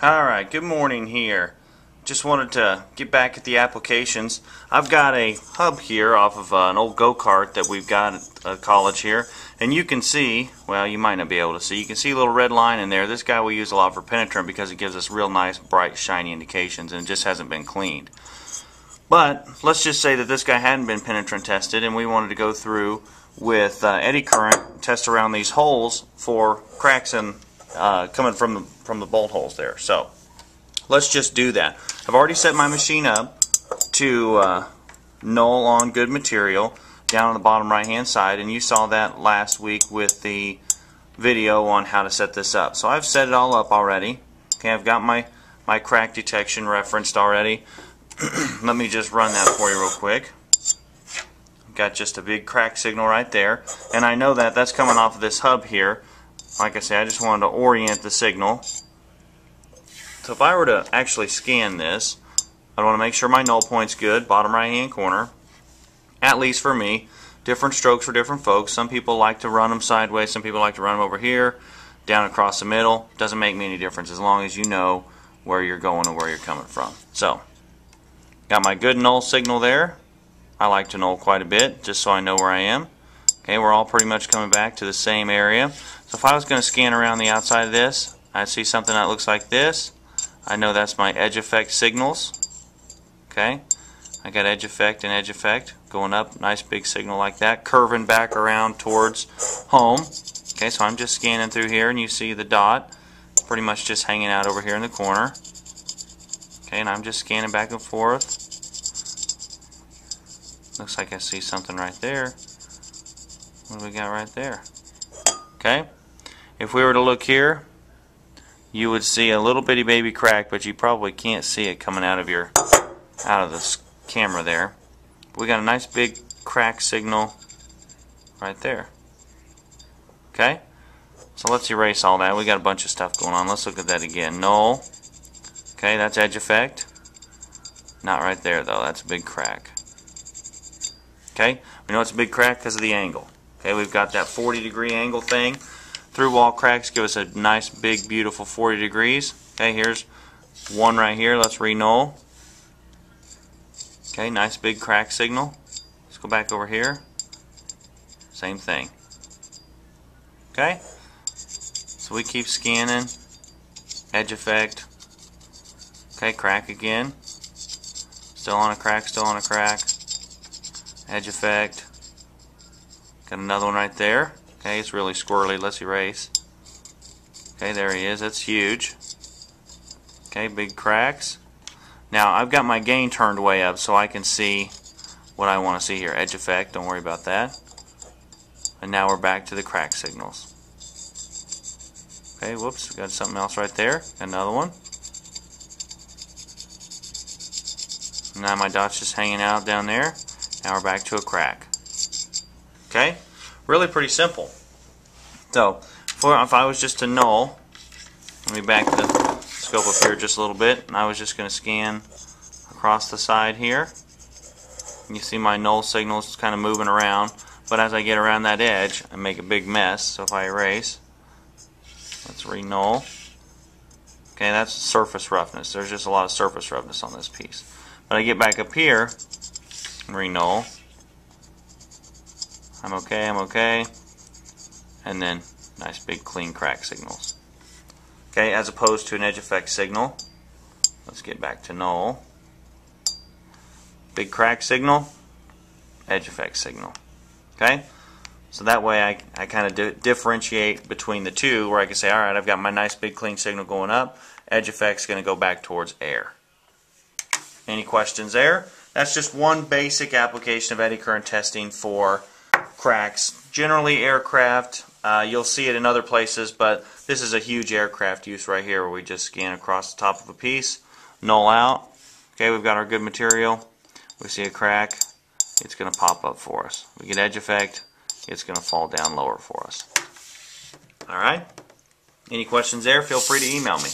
Alright, good morning here. Just wanted to get back at the applications. I've got a hub here off of an old go-kart that we've got at college here. And you can see, well, you might not be able to see, you can see a little red line in there. This guy we use a lot for penetrant because it gives us real nice, bright, shiny indications, and it just hasn't been cleaned. But let's just say that this guy hadn't been penetrant tested and we wanted to go through with eddy current, test around these holes for cracks and coming from the bolt holes there. So let's just do that. I've already set my machine up to null on good material down on the bottom right hand side, and you saw that last week with the video on how to set this up. So I've set it all up already. Okay, I've got my crack detection referenced already. Let me just run that for you real quick. Got just a big crack signal right there, and I know that that's coming off of this hub here. Like I say, I just wanted to orient the signal. So if I were to actually scan this, I want to make sure my null point's good, bottom right hand corner. At least for me. Different strokes for different folks. Some people like to run them sideways, some people like to run them over here, down across the middle. Doesn't make me any difference as long as you know where you're going and where you're coming from. So, got my good null signal there. I like to null quite a bit just so I know where I am. Okay, we're all pretty much coming back to the same area. So if I was going to scan around the outside of this, I'd see something that looks like this. I know that's my edge effect signals. Okay, I got edge effect and edge effect going up, nice big signal like that, curving back around towards home. Okay, so I'm just scanning through here and you see the dot. It's pretty much just hanging out over here in the corner. Okay, and I'm just scanning back and forth. Looks like I see something right there. What do we got right there? Okay, if we were to look here, you would see a little bitty baby crack, but you probably can't see it coming out of the camera there. We got a nice big crack signal right there. Okay, so let's erase all that. We got a bunch of stuff going on. Let's look at that again. Null. Okay, that's edge effect. Not right there though. That's a big crack. Okay, we know it's a big crack because of the angle. Okay, we've got that 40-degree angle thing. Through wall cracks give us a nice big beautiful 40 degrees. Okay, here's one right here. Let's re-null. Okay, nice big crack signal. Let's go back over here. Same thing. Okay, so we keep scanning. Edge effect. Okay, crack again. Still on a crack, still on a crack. Edge effect. Got another one right there. Okay, it's really squirrely. Let's erase. Okay, there he is. That's huge. Okay, big cracks. Now, I've got my gain turned way up so I can see what I want to see here. Edge effect, don't worry about that. And now we're back to the crack signals. Okay, whoops, got something else right there. Another one. Now my dot's just hanging out down there. Now we're back to a crack. Okay, really pretty simple. So, if I was just to null, let me back the scope up here just a little bit, and I was just going to scan across the side here. You see my null signals kind of moving around, but as I get around that edge, I make a big mess. So if I erase, let's re-null. Okay, that's surface roughness. There's just a lot of surface roughness on this piece. But I get back up here, re-null. I'm okay, and then nice big clean crack signals. Okay, as opposed to an edge effect signal. Let's get back to null. Big crack signal, edge effect signal. Okay, so that way I kind of differentiate between the two, where I can say, alright, I've got my nice big clean signal going up, edge effect's going to go back towards air. Any questions there? That's just one basic application of eddy current testing for cracks. Generally aircraft, you'll see it in other places, but this is a huge aircraft use right here where we just scan across the top of a piece, null out. Okay, we've got our good material. We see a crack, it's going to pop up for us. We get edge effect, it's going to fall down lower for us. Alright, any questions there? Feel free to email me.